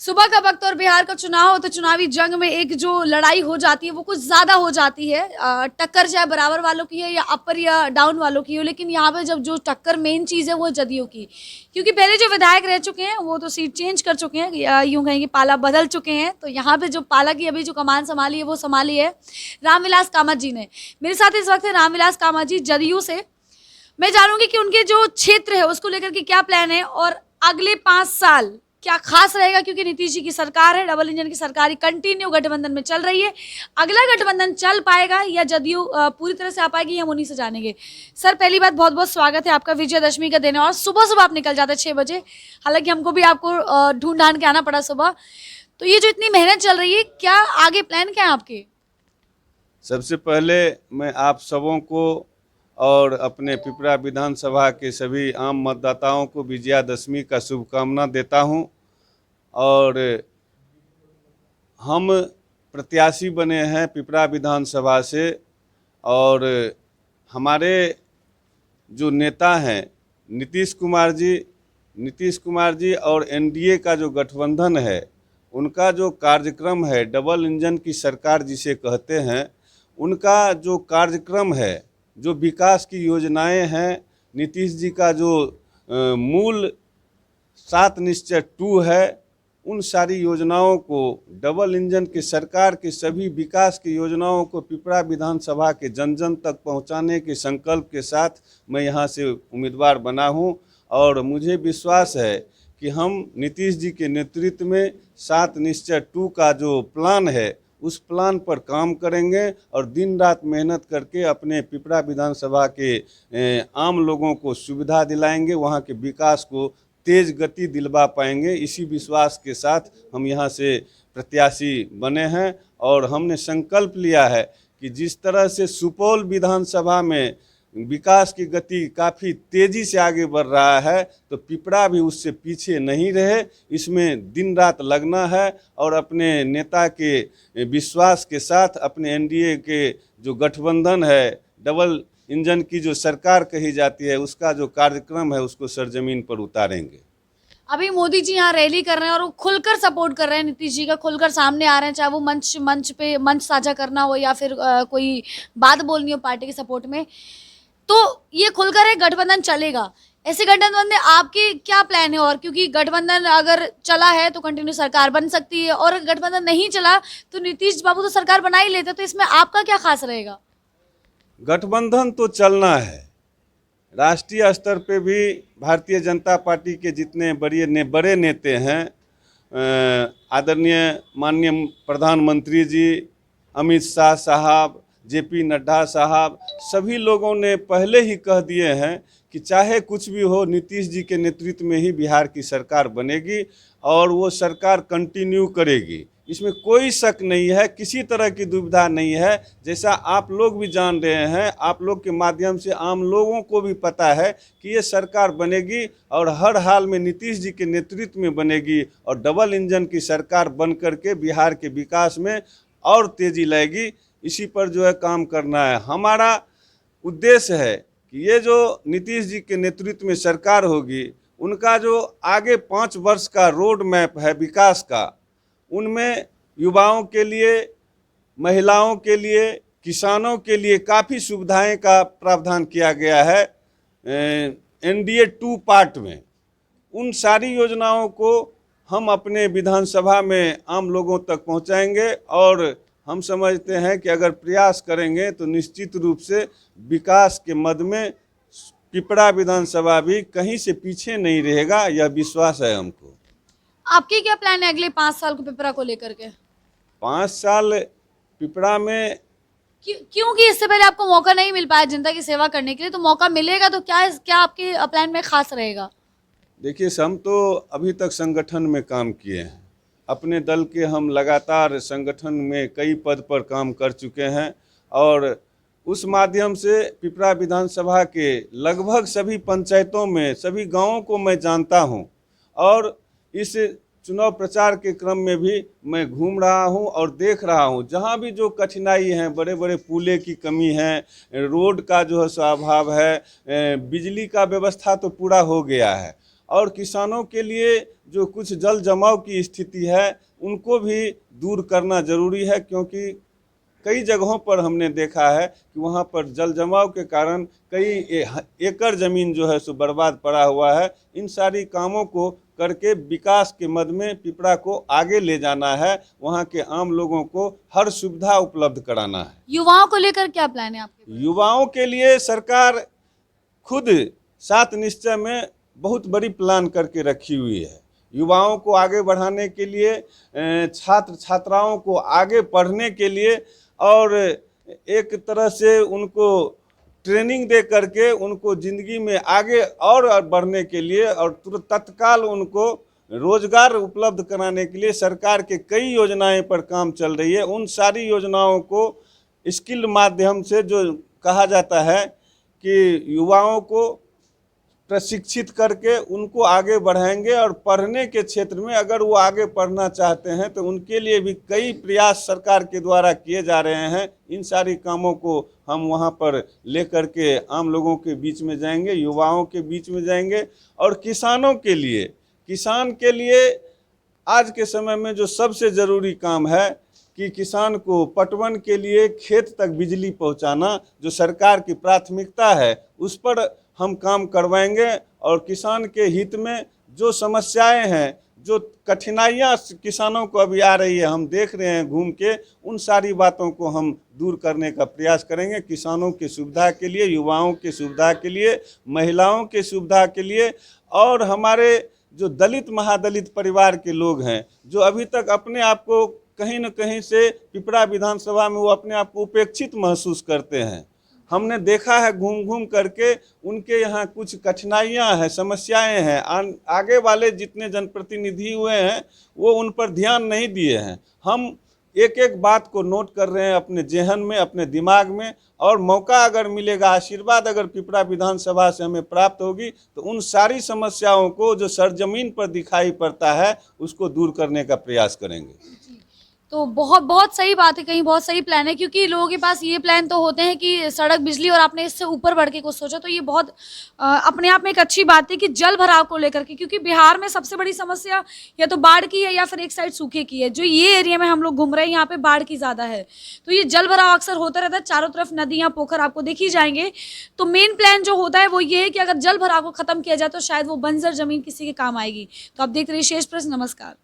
सुबह का वक्त और बिहार का चुनाव हो तो चुनावी जंग में एक जो लड़ाई हो जाती है वो कुछ ज्यादा हो जाती है। टक्कर चाहे बराबर वालों की है या अपर या डाउन वालों की हो, लेकिन यहाँ पे जब जो टक्कर मेन चीज है वो जदयू की, क्योंकि पहले जो विधायक रह चुके हैं वो तो सीट चेंज कर चुके हैं, या यूं कहें कि पाला बदल चुके हैं। तो यहाँ पे जो पाला की अभी जो कमान संभाली है वो संभाली है रामविलास कामत जी ने। मेरे साथ इस वक्त है रामविलास कामत जी जदयू से। मैं जानूंगी कि उनके जो क्षेत्र है उसको लेकर के क्या प्लान है और अगले 5 साल क्या खास रहेगा, क्योंकि नीतीश जी की सरकार है, डबल इंजन की सरकार ही कंटिन्यू गठबंधन में चल रही है। अगला गठबंधन चल पाएगा या जदयू पूरी तरह से आ पाएगी, हम उन्हीं से जानेंगे। सर पहली बात बहुत बहुत स्वागत है आपका विजयदशमी का दिन है और सुबह सुबह आप निकल जाते हैं 6 बजे, हालांकि हमको भी आपको ढूंढ ढांड के आना पड़ा सुबह। तो ये जो इतनी मेहनत चल रही है, क्या आगे प्लान क्या है आपके? सबसे पहले मैं आप सबों को और अपने पिपरा विधानसभा के सभी आम मतदाताओं को विजयादशमी का शुभकामना देता हूं। और हम प्रत्याशी बने हैं पिपरा विधानसभा से, और हमारे जो नेता हैं नीतीश कुमार जी और एनडीए का जो गठबंधन है, उनका जो कार्यक्रम है, डबल इंजन की सरकार जिसे कहते हैं, उनका जो कार्यक्रम है, जो विकास की योजनाएं हैं, नीतीश जी का जो मूल 7 निश्चय 2 है, उन सारी योजनाओं को, डबल इंजन की सरकार के सभी विकास की योजनाओं को पिपरा विधानसभा के जन जन तक पहुंचाने के संकल्प के साथ मैं यहां से उम्मीदवार बना हूं। और मुझे विश्वास है कि हम नीतीश जी के नेतृत्व में 7 निश्चय 2 का जो प्लान है उस प्लान पर काम करेंगे और दिन रात मेहनत करके अपने पिपरा विधानसभा के आम लोगों को सुविधा दिलाएंगे, वहां के विकास को तेज गति दिलवा पाएंगे। इसी विश्वास के साथ हम यहाँ से प्रत्याशी बने हैं और हमने संकल्प लिया है कि जिस तरह से सुपौल विधानसभा में विकास की गति काफ़ी तेज़ी से आगे बढ़ रहा है, तो पिपरा भी उससे पीछे नहीं रहे। इसमें दिन रात लगना है और अपने नेता के विश्वास के साथ अपने एनडीए के जो गठबंधन है, डबल इंजन की जो सरकार कही जाती है, उसका जो कार्यक्रम है उसको सरजमीन पर उतारेंगे। अभी मोदी जी यहाँ रैली कर रहे हैं और वो खुलकर सपोर्ट कर रहे हैं नीतीश जी का, खुलकर सामने आ रहे हैं, चाहे वो मंच साझा करना हो या फिर कोई बात बोलनी हो पार्टी के सपोर्ट में। तो ये खुलकर है गठबंधन चलेगा। ऐसे गठबंधन में आपके क्या प्लान है? और क्योंकि गठबंधन अगर चला है तो कंटिन्यू सरकार बन सकती है, और गठबंधन नहीं चला तो नीतीश बाबू तो सरकार बना ही लेते, तो इसमें आपका क्या खास रहेगा? गठबंधन तो चलना है। राष्ट्रीय स्तर पे भी भारतीय जनता पार्टी के जितने बड़े नेता हैं, आदरणीय माननीय प्रधानमंत्री जी, अमित शाह साहब, जेपी नड्डा साहब, सभी लोगों ने पहले ही कह दिए हैं कि चाहे कुछ भी हो, नीतीश जी के नेतृत्व में ही बिहार की सरकार बनेगी और वो सरकार कंटिन्यू करेगी। इसमें कोई शक नहीं है, किसी तरह की दुविधा नहीं है। जैसा आप लोग भी जान रहे हैं, आप लोग के माध्यम से आम लोगों को भी पता है कि ये सरकार बनेगी और हर हाल में नीतीश जी के नेतृत्व में बनेगी और डबल इंजन की सरकार बन करके बिहार के विकास में और तेज़ी लाएगी। इसी पर जो है काम करना है। हमारा उद्देश्य है कि ये जो नीतीश जी के नेतृत्व में सरकार होगी, उनका जो आगे 5 वर्ष का रोड मैप है विकास का, उनमें युवाओं के लिए, महिलाओं के लिए, किसानों के लिए काफ़ी सुविधाएं का प्रावधान किया गया है एनडीए 2 पार्ट में। उन सारी योजनाओं को हम अपने विधानसभा में आम लोगों तक पहुंचाएंगे और हम समझते हैं कि अगर प्रयास करेंगे तो निश्चित रूप से विकास के मद में पिपरा विधानसभा भी कहीं से पीछे नहीं रहेगा, यह विश्वास है हमको। आपके क्या प्लान है अगले 5 साल को पिपरा को लेकर के? 5 साल पिपरा में क्योंकि इससे पहले आपको मौका नहीं मिल पाया जनता की सेवा करने के लिए, तो मौका मिलेगा तो क्या आपके प्लान में खास रहेगा? देखिए, हम तो अभी तक संगठन में काम किए हैं। अपने दल के हम लगातार संगठन में कई पद पर काम कर चुके हैं और उस माध्यम से पिपरा विधानसभा के लगभग सभी पंचायतों में, सभी गांवों को मैं जानता हूं और इस चुनाव प्रचार के क्रम में भी मैं घूम रहा हूं और देख रहा हूं जहां भी जो कठिनाई है, बड़े बड़े पुलों की कमी है, रोड का जो है अभाव है, बिजली का व्यवस्था तो पूरा हो गया है और किसानों के लिए जो कुछ जल जमाव की स्थिति है उनको भी दूर करना जरूरी है, क्योंकि कई जगहों पर हमने देखा है कि वहाँ पर जल जमाव के कारण कई एकड़ ज़मीन जो है सो बर्बाद पड़ा हुआ है। इन सारी कामों को करके विकास के मद में पिपरा को आगे ले जाना है, वहाँ के आम लोगों को हर सुविधा उपलब्ध कराना है। युवाओं को लेकर क्या प्लान है आपके? युवाओं के लिए सरकार खुद 7 निश्चय में बहुत बड़ी प्लान करके रखी हुई है। युवाओं को आगे बढ़ाने के लिए, छात्र छात्राओं को आगे पढ़ने के लिए और एक तरह से उनको ट्रेनिंग दे करके उनको ज़िंदगी में आगे और बढ़ने के लिए और तुरंत तत्काल उनको रोजगार उपलब्ध कराने के लिए सरकार के कई योजनाएं पर काम चल रही है। उन सारी योजनाओं को स्किल माध्यम से, जो कहा जाता है कि युवाओं को प्रशिक्षित करके उनको आगे बढ़ाएंगे, और पढ़ने के क्षेत्र में अगर वो आगे पढ़ना चाहते हैं तो उनके लिए भी कई प्रयास सरकार के द्वारा किए जा रहे हैं। इन सारी कामों को हम वहाँ पर लेकर के आम लोगों के बीच में जाएंगे, युवाओं के बीच में जाएंगे। और किसानों के लिए, किसान के लिए आज के समय में जो सबसे ज़रूरी काम है कि किसान को पटवन के लिए खेत तक बिजली पहुंचाना, जो सरकार की प्राथमिकता है, उस पर हम काम करवाएंगे। और किसान के हित में जो समस्याएं हैं, जो कठिनाइयां किसानों को अभी आ रही है, हम देख रहे हैं घूम के, उन सारी बातों को हम दूर करने का प्रयास करेंगे। किसानों की सुविधा के लिए, युवाओं की सुविधा के लिए, महिलाओं की सुविधा के लिए, और हमारे जो दलित महादलित परिवार के लोग हैं, जो अभी तक अपने आप को कहीं न कहीं से पिपरा विधानसभा में वो अपने आप को उपेक्षित महसूस करते हैं। हमने देखा है घूम घूम करके उनके यहाँ कुछ कठिनाइयाँ हैं, समस्याएं हैं। आगे वाले जितने जनप्रतिनिधि हुए हैं वो उन पर ध्यान नहीं दिए हैं। हम एक एक बात को नोट कर रहे हैं अपने जेहन में, अपने दिमाग में, और मौका अगर मिलेगा, आशीर्वाद अगर पिपरा विधानसभा से हमें प्राप्त होगी तो उन सारी समस्याओं को जो सरजमीन पर दिखाई पड़ता है उसको दूर करने का प्रयास करेंगे। तो बहुत बहुत सही बात है, कहीं बहुत सही प्लान है, क्योंकि लोगों के पास ये प्लान तो होते हैं कि सड़क, बिजली, और आपने इससे ऊपर बढ़ के कुछ सोचा, तो ये बहुत अपने आप में एक अच्छी बात है कि जल भराव को लेकर के, क्योंकि बिहार में सबसे बड़ी समस्या या तो बाढ़ की है या फिर एक साइड सूखे की है। जो ये एरिया में हम लोग घूम रहे हैं यहाँ पे बाढ़ की ज़्यादा है, तो ये जल भराव अक्सर होता रहता है। चारों तरफ नदियाँ, पोखर आपको देखी जाएंगे। तो मेन प्लान जो होता है वो ये है कि अगर जल भराव को खत्म किया जाए तो शायद वो बंजर जमीन किसी के काम आएगी। तो आप देखते रहिए शेष प्रेस। नमस्कार।